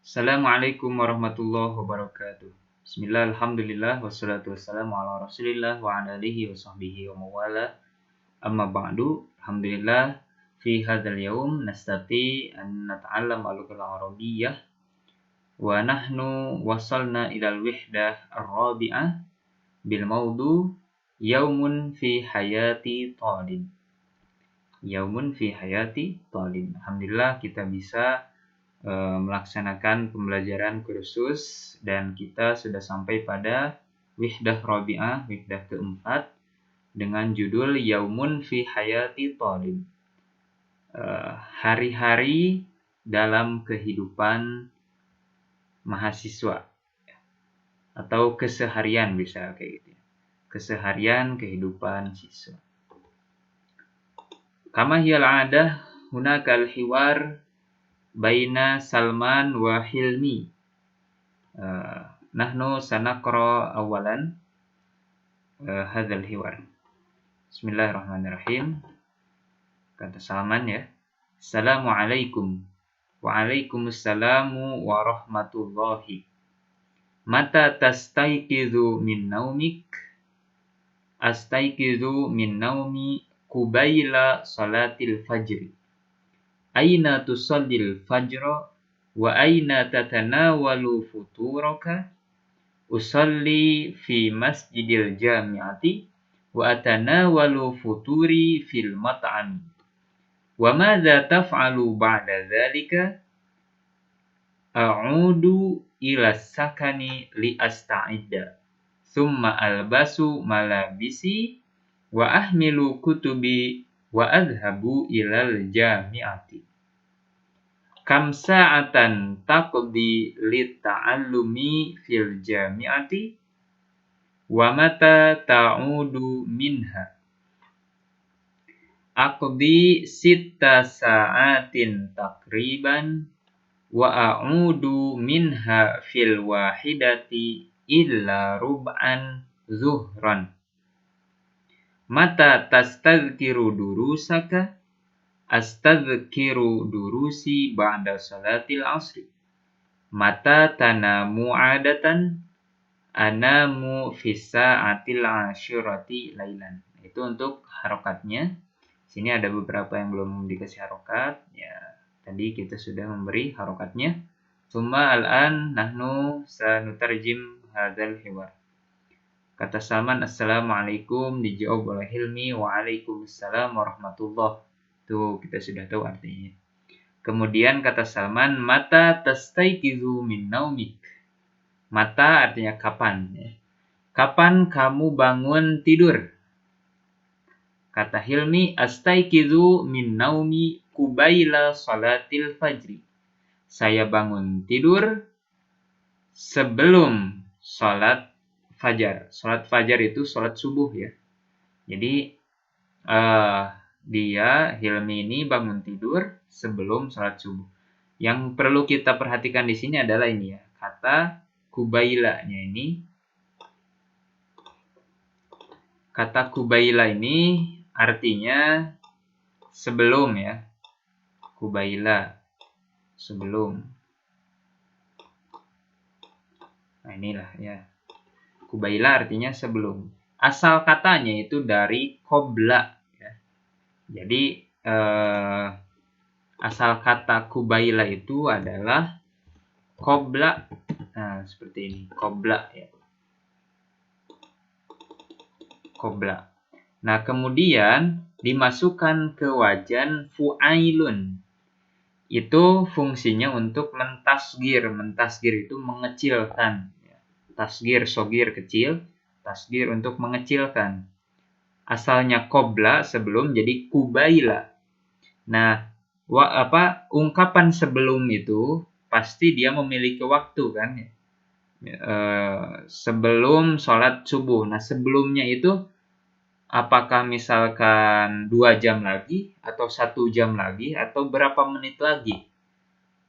Assalamualaikum warahmatullahi wabarakatuh. Bismillah, alhamdulillah, wassalatu wassalamu ala rasulillah wa ala alihi wa sahbihi wa mawala. Amma ba'du, alhamdulillah, fi hadzal yaum nastati an nata'allam al-lughal arabiyyah wa nahnu wasalna ilal wihdah ar-rabi'ah bil mawdu yaumun fi hayati talib. Yaumun fi hayati talib. Alhamdulillah kita bisa melaksanakan pembelajaran kursus dan kita sudah sampai pada wihdah rabi'ah, wihdah keempat dengan judul Yaumun fi Hayati Talib. Hari-hari dalam kehidupan mahasiswa atau keseharian bisa kayak gitu. Keseharian kehidupan siswa. Kama hiyal 'adah hunaka al-hiwar baina Salman wa Hilmi. Nahnu sanaqra awalan hadzal hiwar. Bismillahirrahmanirrahim. Kata Salman ya. Assalamualaikum. Waalaikumsalam warahmatullahi. Mata tastayqizu min naumik? Astayqizu min naumi qubayla salatil fajri. Aina tusallil fajra wa aina tatanawalu futuraka? Usalli fi masjidil jami'ati wa atanawalu futuri fil mat'ami. Wa madza taf'alu ba'da dzalika? A'udu ila sakani li asta'idda. Thumma albasu malabisi wa ahmilu kutubi wa adhabu ilal jami'ati. Kam sa'atan taqdi lita'allumi fil jami'ati wa mata ta'udu minha? Aqdi sitta sa'atin takriban wa a'udu minha fil wahidati illa rub'an zuhran. Mata tastadhkiru durusaka? Astadhkiru durusi ba'da salatil asri. Mata tanamu 'adatan? Anamu fi sa'atil 'ashirati lailan. Itu untuk harokatnya. Sini ada beberapa yang belum dikasih harokat. Ya, tadi kita sudah memberi harokatnya. Tsumma al'an nahnu sanutarjim hadzal hiwar. Kata Salman, Assalamualaikum, dijawab oleh Hilmi, Waalaikumsalam warahmatullahi. Tuh, kita sudah tahu artinya. Kemudian kata Salman, mata tastayqizu min naumik? Mata artinya kapan ya. Kapan kamu bangun tidur? Kata Hilmi, astayqizu min naumi qubayla salatil fajri. Saya bangun tidur sebelum salat fajar. Salat fajar itu salat subuh ya. Jadi Hilmi ini bangun tidur sebelum salat subuh. Yang perlu kita perhatikan di sini adalah ini ya, kata kubailanya ini. Kata kubaila ini artinya sebelum ya. Kubaila, sebelum. Nah inilah ya. Kubaila artinya sebelum. Asal katanya itu dari qobla. Jadi asal kata kubaila itu adalah qobla. Nah, seperti ini, qobla ya. Qobla. Nah, kemudian dimasukkan ke wajan fu'ailun. Itu fungsinya untuk mentasgir. Mentasgir itu mengecilkan. Tasgir, sogir kecil, tasgir untuk mengecilkan. Asalnya qobla sebelum jadi kubaila. Nah, ungkapan sebelum itu pasti dia memiliki waktu kan? Sebelum sholat subuh. Nah, sebelumnya itu apakah misalkan 2 jam lagi atau 1 jam lagi atau berapa menit lagi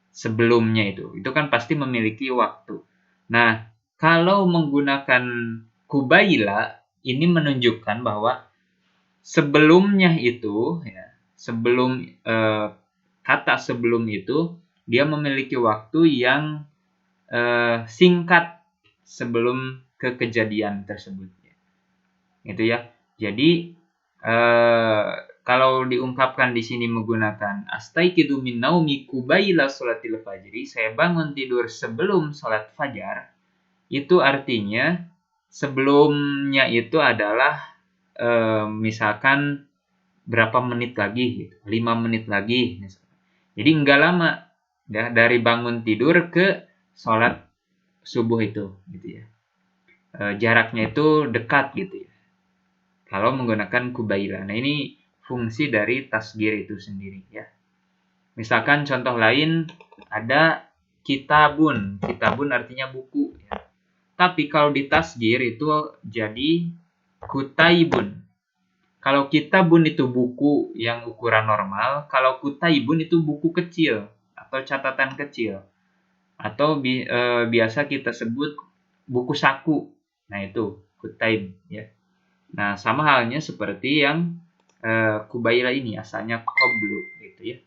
sebelumnya itu kan pasti memiliki waktu. Nah, kalau menggunakan kubaila ini menunjukkan bahwa sebelumnya itu ya, sebelum kata sebelum itu dia memiliki waktu yang singkat sebelum kejadian tersebut. Gitu ya. Jadi kalau diungkapkan di sini menggunakan astaiqidu min naumi qubaila sholatil fajri, saya bangun tidur sebelum sholat fajar, itu artinya sebelumnya itu adalah misalkan berapa menit lagi, gitu, 5 menit lagi. Jadi nggak lama ya, dari bangun tidur ke sholat subuh itu, gitu ya. Jaraknya itu dekat gitu ya. Kalau menggunakan kubaila. Nah, ini fungsi dari tasgir itu sendiri ya. Misalkan contoh lain ada kitabun. Kitabun artinya buku ya. Tapi kalau di tasgir itu jadi kutaibun. Kalau kitabun itu buku yang ukuran normal, kalau kutaibun itu buku kecil atau catatan kecil. Atau biasa kita sebut buku saku. Nah, itu kutaib ya. Nah, sama halnya seperti yang kubaila ini, asalnya qablu gitu ya.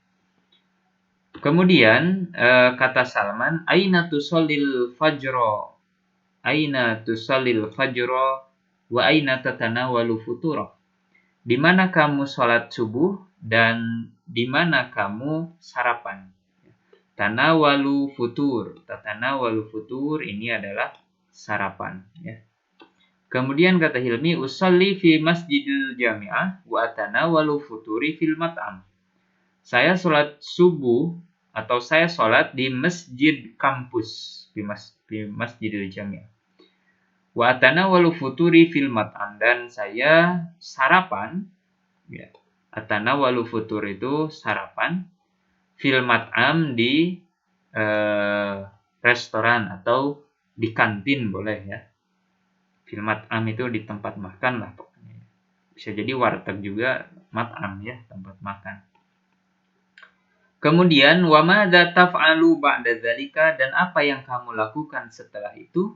Kemudian kata Salman, aina tusallil fajro, aina tusallil fajro, wa aina tatanawalu futuro. Di mana kamu sholat subuh dan di mana kamu sarapan. Tanawalu futur, tatanawalu futur ini adalah sarapan ya. Kemudian kata Hilmi, usolli fi masjidil jami'ah wa atanawalu futuri fil mat'am. Saya sholat subuh atau saya sholat di masjid kampus, di masjidil jami'ah. Wa atanawalu futuri fil mat'am, dan saya sarapan, ya. Atanawalu futur itu sarapan, fil mat'am di restoran atau di kantin boleh ya. Fil mat'am itu di tempat makan lah pokoknya. Bisa jadi warteg juga mat'am ya, tempat makan. Kemudian wa madza taf'alu ba'da dzalika, dan apa yang kamu lakukan setelah itu?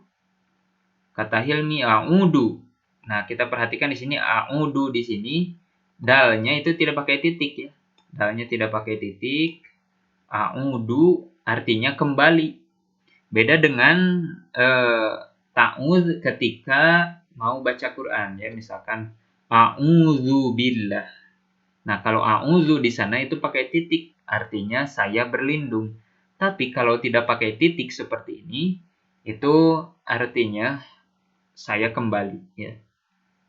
Kata Hilmi, a'udu. Nah, kita perhatikan di sini a'udu di sini dalnya itu tidak pakai titik ya. Dalnya tidak pakai titik. A'udu artinya kembali. Beda dengan ta'udz ketika mau baca Quran ya, misalkan a'udzu billah. Nah, kalau a'udzu di sana itu pakai titik, artinya saya berlindung. Tapi kalau tidak pakai titik seperti ini, itu artinya saya kembali ya.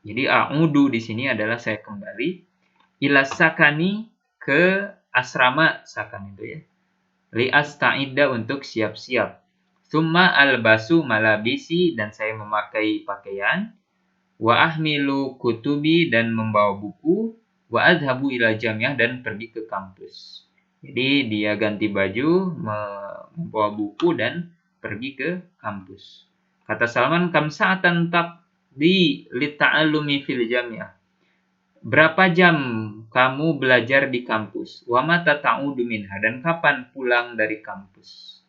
Jadi a'udzu di sini adalah saya kembali ila sakani, ke asrama sakan itu ya. Li asta'idda, untuk siap-siap. Summa albasu malabisi, dan saya memakai pakaian. Wa ahmilu kutubi, dan membawa buku. Wa adhabu ila jamiah, dan pergi ke kampus. Jadi dia ganti baju, membawa buku, dan pergi ke kampus. Kata Salman, kam sa'atan taqdi lita'allumi fil jamiah. Berapa jam kamu belajar di kampus? Wa mata ta'udu minha, dan kapan pulang dari kampus?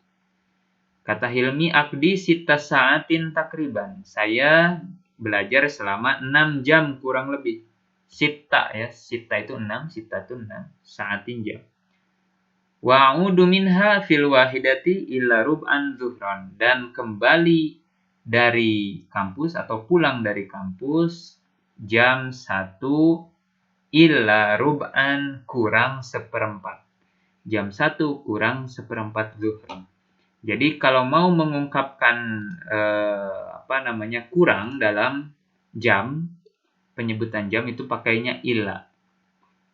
Kata Hilmi, akdi sita sa'atin takriban. Saya belajar selama 6 jam kurang lebih. Sita ya, sita itu 6, sita itu 6, sa'atin jam. Wa a'udu minha fil wahidati illa rub'an zuhran, dan kembali dari kampus atau pulang dari kampus jam 1 illa rub'an, kurang seperempat. Jam 1 kurang seperempat zuhran. Jadi kalau mau mengungkapkan kurang dalam jam, penyebutan jam itu pakainya illa.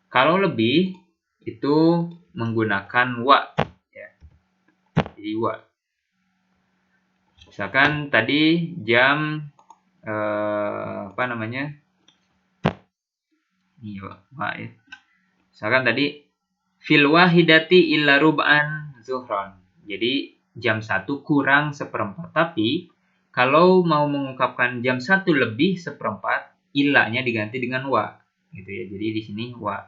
Kalau lebih itu menggunakan wa ya. Jadi wa. Misalkan tadi jam ini wa ya. Misalkan tadi fil wahidati illa rub'an zuhran. Jadi jam 1 kurang seperempat. Tapi kalau mau mengungkapkan jam 1 lebih seperempat, illanya diganti dengan wa. Gitu ya. Jadi di sini wa.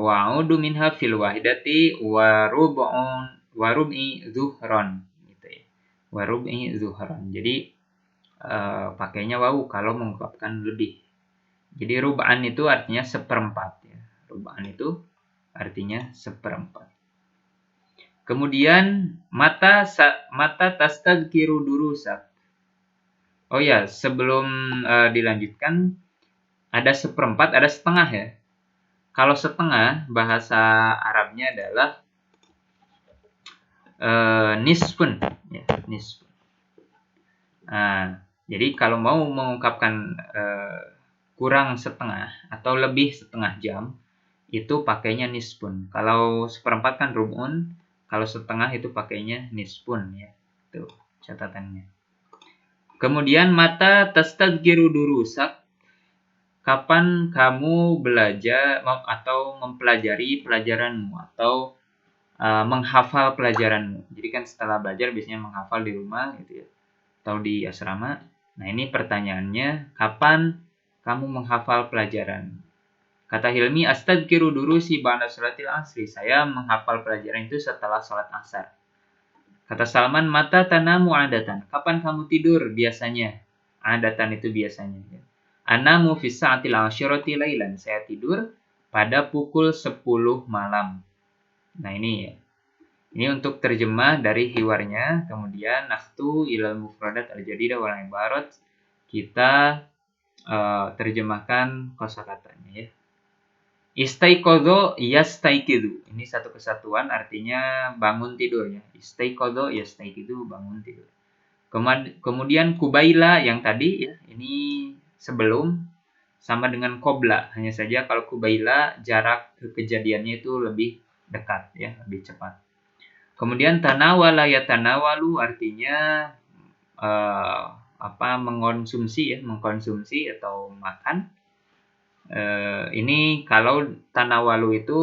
Wa'udu minha fil wahidati wa rub'i zuhran. Gitu ya. Wa rub'i zuhran. Jadi pakainya wawu kalau mengungkapkan lebih. Jadi rub'an itu artinya seperempat ya. Rub'an itu artinya seperempat. Kemudian mata tastadkiru durusak. Oh ya, sebelum dilanjutkan, ada seperempat, ada setengah ya. Kalau setengah, bahasa Arabnya adalah nisfun. Ya, nisfun. Nah, jadi kalau mau mengungkapkan kurang setengah atau lebih setengah jam, itu pakainya nisfun. Kalau seperempat kan rub'un, kalau setengah itu pakainya nisfun ya. Itu catatannya. Kemudian mata tastadkiru durusak. Kapan kamu belajar atau mempelajari pelajaranmu atau menghafal pelajaranmu. Jadi kan setelah belajar biasanya menghafal di rumah gitu ya, atau di asrama. Nah, ini pertanyaannya, kapan kamu menghafal pelajaran? Kata Hilmi, astadkiru durusi ba'da sholatil asri. Saya menghafal pelajaran itu setelah sholat asar. Kata Salman, mata tanamu adatan. Kapan kamu tidur biasanya? Adatan itu biasanya. Anamu fi sa'atil asyirati lailan. Saya tidur pada pukul 10 malam. Nah, ini ya. Ini untuk terjemah dari hiwarnya. Kemudian nakhtu ilal mufradat al-jadidah wal ibarat. Kita terjemahkan kosakatanya ya. Istaiqadha yastaiqidu. Ini satu kesatuan, artinya bangun tidur ya. Istaiqadha yastaiqidu, bangun tidur. Kemudian kubaila yang tadi ya, ini sebelum, sama dengan qobla. Hanya saja kalau kubaila jarak kejadiannya itu lebih dekat ya, lebih cepat. Kemudian tanawala yatanawalu, artinya mengkonsumsi ya, mengkonsumsi atau makan. Ini kalau tanawalu itu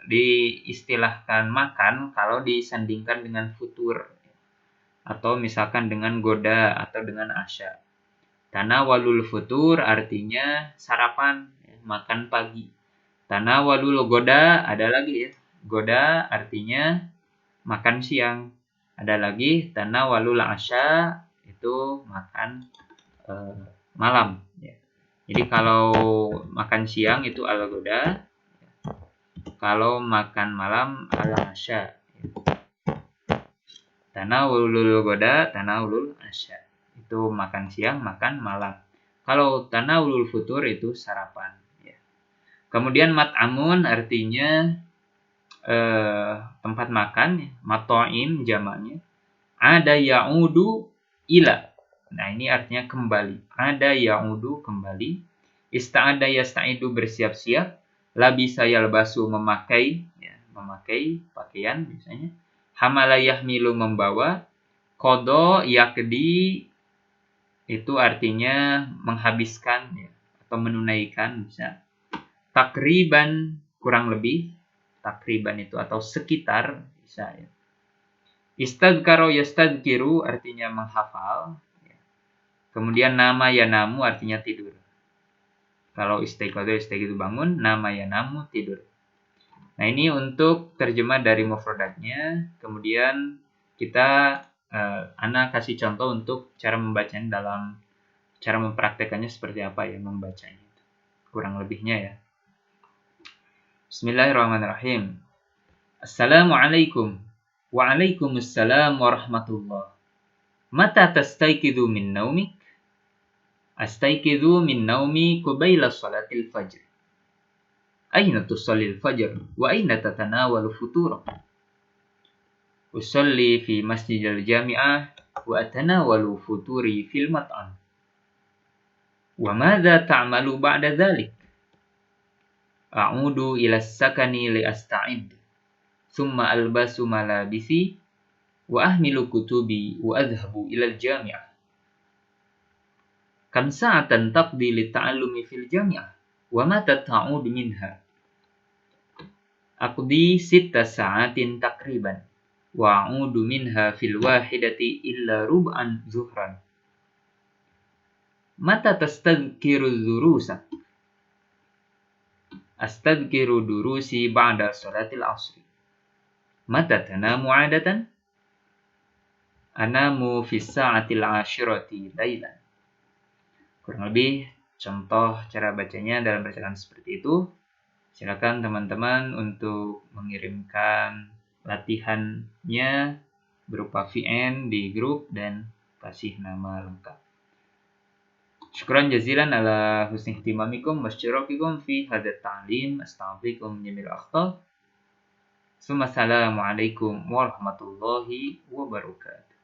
diistilahkan makan kalau disandingkan dengan futur atau misalkan dengan goda atau dengan asya. Tanawalul futur artinya sarapan, makan pagi. Tanawalul goda ada lagi ya. Goda artinya makan siang. Ada lagi tanawalul asya itu makan malam ya. Jadi kalau makan siang itu al-ghoda, kalau makan malam al-asya. Tanawulul ghoda, tanawulul asya. Itu makan siang, makan malam. Kalau tanawulul futur itu sarapan. Ya. Kemudian mat'amun artinya tempat makan, ya. Mat'im jamaknya. Ada ya'udu ila. Nah, ini artinya kembali. Ada ya'udu kembali. Ista'ada yasta'idu bersiap-siap. Labisa yalbasu memakai, ya, memakai pakaian misalnya. Hamala yahmilu membawa. Qadha yakdi itu artinya menghabiskan ya, atau menunaikan bisa. Takriban kurang lebih. Takriban itu atau sekitar bisa ya. Istadkaro yastadkiru artinya menghafal. Kemudian nama yanamu artinya tidur. Kalau istaiqadha itu bangun, nama yanamu tidur. Nah, ini untuk terjemah dari mufradatnya. Kemudian kita Ana kasih contoh untuk cara membacanya, dalam cara mempraktekannya seperti apa ya membacanya. Kurang lebihnya ya. Bismillahirrahmanirrahim. Assalamualaikum. Waalaikumsalam warahmatullah. Mata tastaiqidu min naumik? Astaiqidu min naumi qabaila salatil fajr. Aina tusallil fajr wa aina tatanawalu futura? Usalli fi masjidil jami'ah wa atanawalu futuri fil mat'am. Wa madza ta'malu ba'da dhalik? A'udu ila sakani li asta'id. Thumma albasu malabisi wa ahmilu kutubi wa adhhabu ila al-jami'ah. Kam sa'atan taqdi li ta'allumi fil jami'ah wa mata ta'ud minha? Aqdi 6 sa'atin takriban wa a'udu minha fil wahidati illa rub'an zuhran. Mata tastadkiru durusa? Astadkiru durusi ba'da sholatil asri. Mata tanamu adatan? Anamu fi sa'atil ashirati lailan. Kurang lebih contoh cara bacanya dalam bacaan seperti itu. Silakan teman-teman untuk mengirimkan latihannya berupa VN di grup dan kasih nama lengkap. Syukran jazilan ala husni ihtimamikum wasyirakikum fi hadzal ta'lim. Astaghfirukum jamil akhta. Assalamualaikum warahmatullahi wabarakatuh.